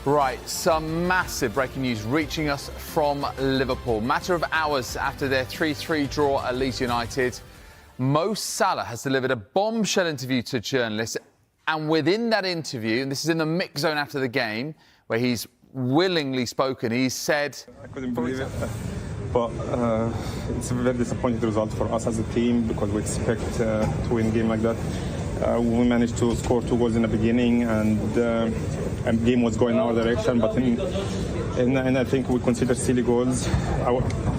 Right, some massive breaking news reaching us from Liverpool. Matter of hours after their 3-3 draw at Leeds United, Mo Salah has delivered a bombshell interview to journalists. And within that interview, and this is in the mix zone after the game, where he's willingly spoken, he said... I couldn't believe it, but it's a very disappointing result for us as a team because we expect to win a game like that. We managed to score 2 goals in the beginning and the game was going our direction, but and I think we consider silly goals,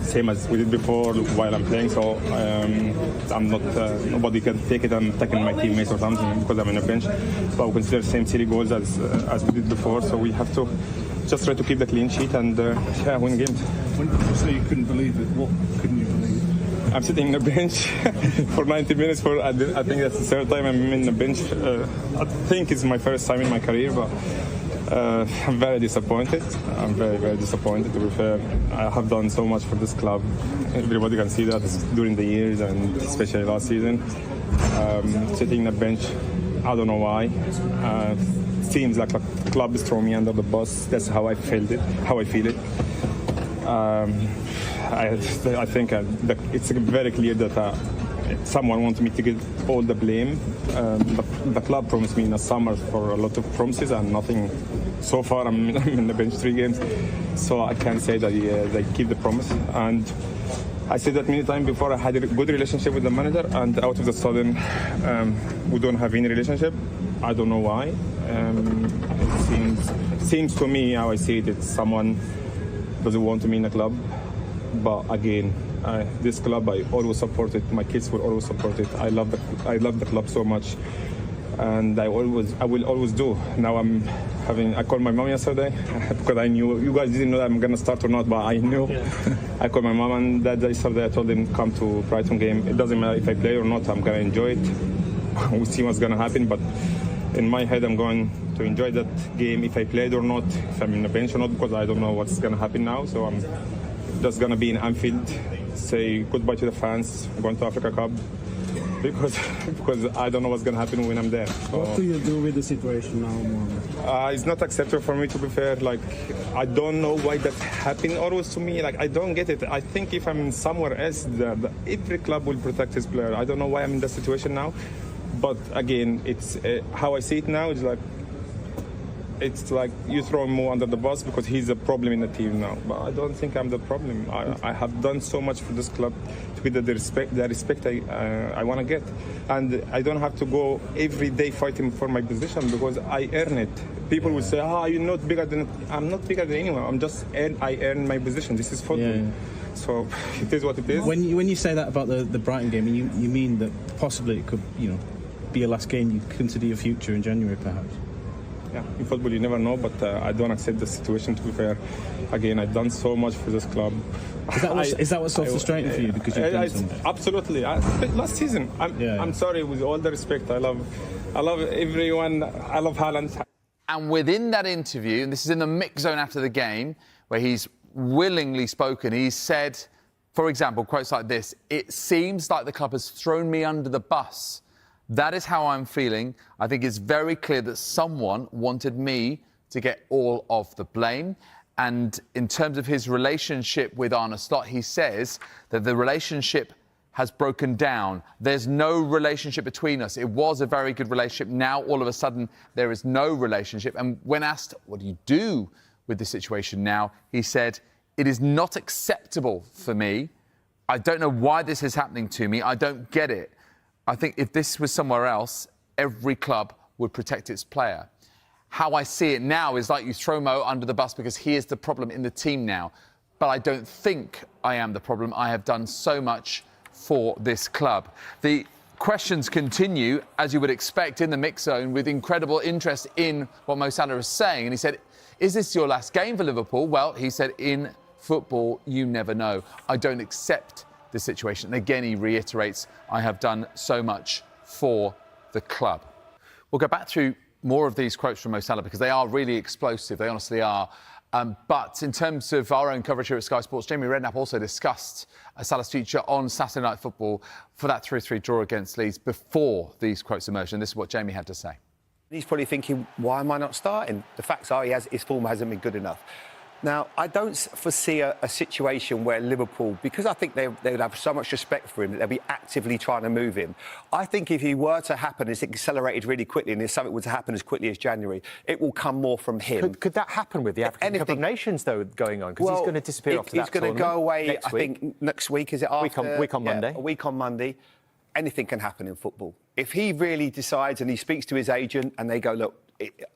same as we did before while I'm playing, so I'm not, nobody can take it, I'm attacking my teammates or something because I'm on the bench, but we consider the same silly goals as we did before, so we have to just try to keep the clean sheet and win games. When you say you couldn't believe it, what couldn't you believe? I'm sitting on the bench for 90 minutes. I think that's the third time I'm in the bench. I think it's my first time in my career, but I'm very disappointed. I'm very, very disappointed, to be fair. I have done so much for this club. Everybody can see that during the years and especially last season. Sitting on the bench, I don't know why. Seems like the club is throwing me under the bus. That's how I feel it. I think it's very clear that someone wants me to get all the blame. The club promised me in the summer for a lot of promises and nothing. So far, I'm in the bench 3 games, so I can't say that they keep the promise. And I said that many times before. I had a good relationship with the manager, and out of the sudden, we don't have any relationship. I don't know why. It seems to me, how I see it, it's someone doesn't want me in the club. But again, this club I always support it. My kids will always support it. I love the club so much, and I will always do. Now I called my mom yesterday because I knew you guys didn't know that I'm gonna start or not, but I knew. Yeah. I called my mom and dad yesterday. I told them come to Brighton game. It doesn't matter if I play or not. I'm gonna enjoy it. We'll see what's gonna happen, but in my head I'm going to enjoy that game if I played or not, if I'm in the bench or not, because I don't know what's gonna happen now. So I'm just gonna be in Anfield, say goodbye to the fans, going to Africa Cup, because I don't know what's gonna happen when I'm there. So, what do you do with the situation now, Mohamed? It's not acceptable for me, to be fair. Like, I don't know why that happened always to me. Like, I don't get it. I think if I'm somewhere else, every club will protect his player. I don't know why I'm in that situation now. But again, it's how I see it now. It's like you throw Mo under the bus because he's a problem in the team now. But I don't think I'm the problem. I have done so much for this club to get the respect I want to get. And I don't have to go every day fighting for my position because I earn it. People will say, you're not bigger than... I'm not bigger than anyone. I earn my position. This is football. Yeah. So it is what it is. When you say that about the Brighton game, you mean that possibly it could, be a last game you consider your future in January, perhaps? Yeah, in football you never know, but I don't accept the situation, to be fair. Again, I've done so much for this club. Is that what's so frustrating for you? Because you've done something? Absolutely. Last season, I'm sorry, with all the respect, I love everyone. I love Haaland. And within that interview, and this is in the mix zone after the game, where he's willingly spoken, he said, for example, quotes like this: "It seems like the club has thrown me under the bus. That is how I'm feeling. I think it's very clear that someone wanted me to get all of the blame." And in terms of his relationship with Arne Slot, he says that the relationship has broken down. There's no relationship between us. It was a very good relationship. Now, all of a sudden, there is no relationship. And when asked, what do you do with the situation now, he said, "It is not acceptable for me. I don't know why this is happening to me. I don't get it. I think if this was somewhere else, every club would protect its player. How I see it now is like you throw Mo under the bus because he is the problem in the team now. But I don't think I am the problem. I have done so much for this club." The questions continue, as you would expect, in the mix zone, with incredible interest in what Mo Salah is saying. And he said, "Is this your last game for Liverpool?" Well, he said, in football, you never know. I don't accept the situation. And again, he reiterates, I have done so much for the club. We'll go back through more of these quotes from Mo Salah because they are really explosive. They honestly are. But in terms of our own coverage here at Sky Sports, Jamie Redknapp also discussed Salah's future on Saturday Night Football for that 3-3 draw against Leeds before these quotes emerged. And this is what Jamie had to say. He's probably thinking, why am I not starting? The facts are his form hasn't been good enough. Now, I don't foresee a situation where Liverpool, because I think they would have so much respect for him, that they'll be actively trying to move him. I think if he were to happen, it's accelerated really quickly, and if something were to happen as quickly as January, it will come more from him. Could that happen with the African Cup of Nations, though, going on? Because he's going to disappear after that He's going to go away, I think, next week, is it after? Week on Monday. A week on Monday. Anything can happen in football. If he really decides and he speaks to his agent and they go, look,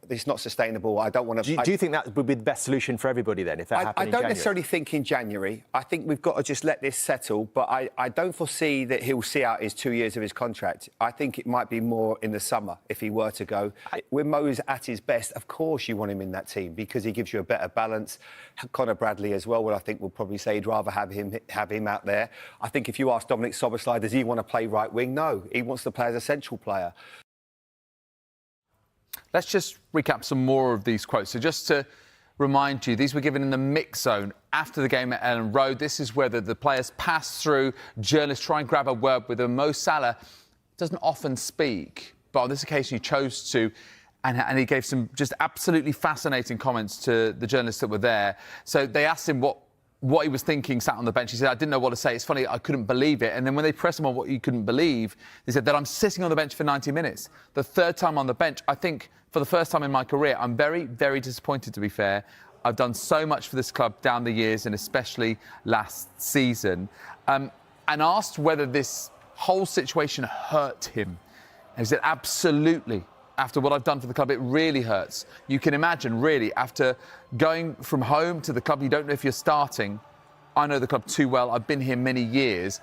it's not sustainable, I don't want to... Do you think that would be the best solution for everybody then, if that happened in January? I don't necessarily think in January. I think we've got to just let this settle, but I don't foresee that he'll see out his 2 years of his contract. I think it might be more in the summer if he were to go. When Mo's at his best, of course you want him in that team because he gives you a better balance. Conor Bradley as well, I think will probably say he'd rather have him out there. I think if you ask Dominic Szoboszlai, does he want to play right wing? No, he wants to play as a central player. Let's just recap some more of these quotes. So just to remind you, these were given in the mix zone after the game at Ellen Road. This is where the players pass through, journalists try and grab a word with them. Mo Salah doesn't often speak, but on this occasion he chose to, and he gave some just absolutely fascinating comments to the journalists that were there. So they asked him what he was thinking sat on the bench. He said, I didn't know what to say. It's funny, I couldn't believe it. And then when they pressed him on what he couldn't believe, they said that I'm sitting on the bench for 90 minutes. The third time on the bench, I think for the first time in my career, I'm very, very disappointed, to be fair. I've done so much for this club down the years and especially last season. And asked whether this whole situation hurt him. And he said, absolutely. After what I've done for the club, it really hurts. You can imagine, really, after going from home to the club, you don't know if you're starting. I know the club too well. I've been here many years.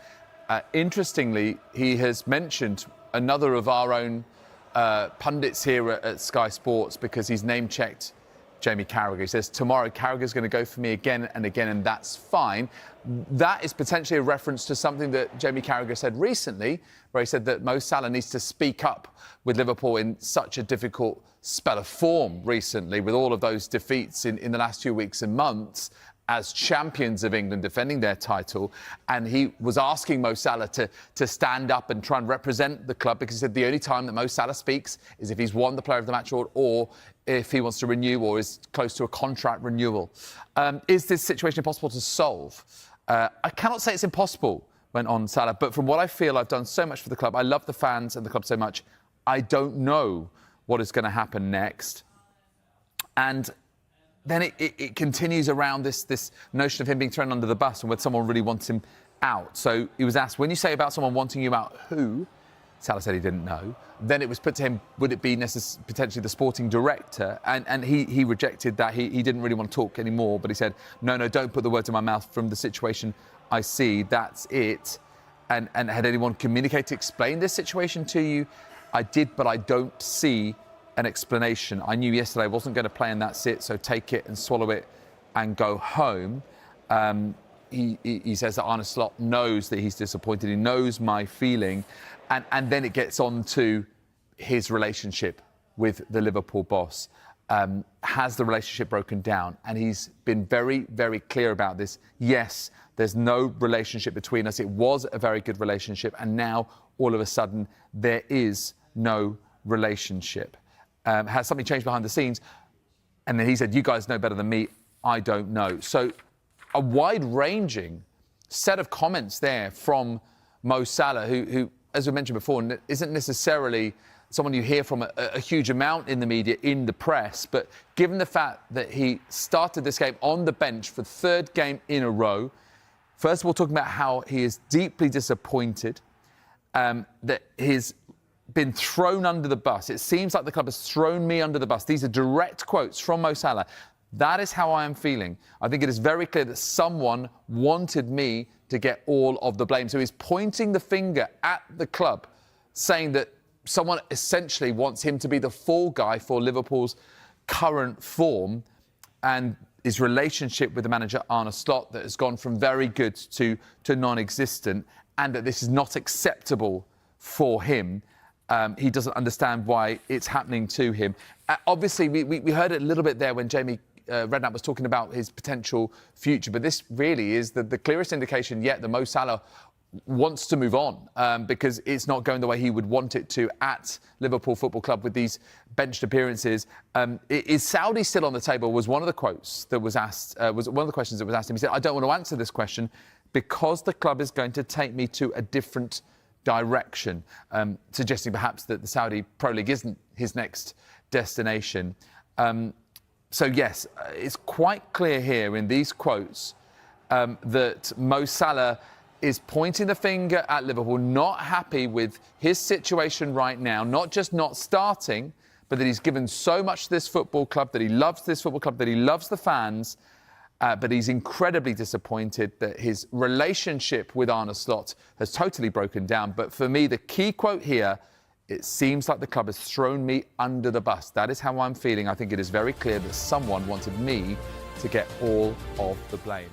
Interestingly, he has mentioned another of our own pundits here at Sky Sports because he's name-checked Jamie Carragher. He says, tomorrow Carragher's going to go for me again and again, and that's fine. That is potentially a reference to something that Jamie Carragher said recently, where he said that Mo Salah needs to speak up with Liverpool in such a difficult spell of form recently, with all of those defeats in the last few weeks and months as champions of England defending their title. And he was asking Mo Salah to stand up and try and represent the club, because he said the only time that Mo Salah speaks is if he's won the Player of the Match award or if he wants to renew or is close to a contract renewal. Is this situation impossible to solve? I cannot say it's impossible, went on Salah, but from what I feel, I've done so much for the club. I love the fans and the club so much. I don't know what is going to happen next. And then it continues around this notion of him being thrown under the bus and whether someone really wants him out. So he was asked, when you say about someone wanting you out, who? Salah said he didn't know. Then it was put to him, would it be potentially the sporting director? And he rejected that. He didn't really want to talk anymore, but he said, no, don't put the words in my mouth. From the situation I see, that's it. And had anyone communicated to explain this situation to you? I did, but I don't see an explanation. I knew yesterday I wasn't going to play, and that's it, so take it and swallow it and go home. He says that Arne Slot knows that he's disappointed. He knows my feeling. And then it gets on to his relationship with the Liverpool boss. Has the relationship broken down? And he's been very, very clear about this. Yes, there's no relationship between us. It was a very good relationship, and now, all of a sudden, there is no relationship. Has something changed behind the scenes? And then he said, you guys know better than me. I don't know. So a wide-ranging set of comments there from Mo Salah, who, as we mentioned before, isn't necessarily someone you hear from a huge amount in the media, in the press. But given the fact that he started this game on the bench for the third game in a row, first of all, talking about how he is deeply disappointed, that he's been thrown under the bus. It seems like the club has thrown me under the bus. These are direct quotes from Mo Salah. That is how I am feeling. I think it is very clear that someone wanted me to get all of the blame. So he's pointing the finger at the club, saying that someone essentially wants him to be the fall guy for Liverpool's current form, and his relationship with the manager, Arne Slot, that has gone from very good to non-existent, and that this is not acceptable for him. He doesn't understand why it's happening to him. Obviously, we heard it a little bit there when Jamie Redknapp was talking about his potential future, but this really is the clearest indication yet that Mo Salah wants to move on because it's not going the way he would want it to at Liverpool Football Club with these benched appearances. Is Saudi still on the table? Was one of the quotes that was asked, was one of the questions that was asked him. He said, I don't want to answer this question because the club is going to take me to a different direction, suggesting perhaps that the Saudi Pro League isn't his next destination. So yes, it's quite clear here in these quotes that Mo Salah is pointing the finger at Liverpool, not happy with his situation right now, not just not starting, but that he's given so much to this football club, that he loves this football club, that he loves the fans, but he's incredibly disappointed that his relationship with Arne Slot has totally broken down. But for me, the key quote here, it seems like the club has thrown me under the bus. That is how I'm feeling. I think it is very clear that someone wanted me to get all of the blame.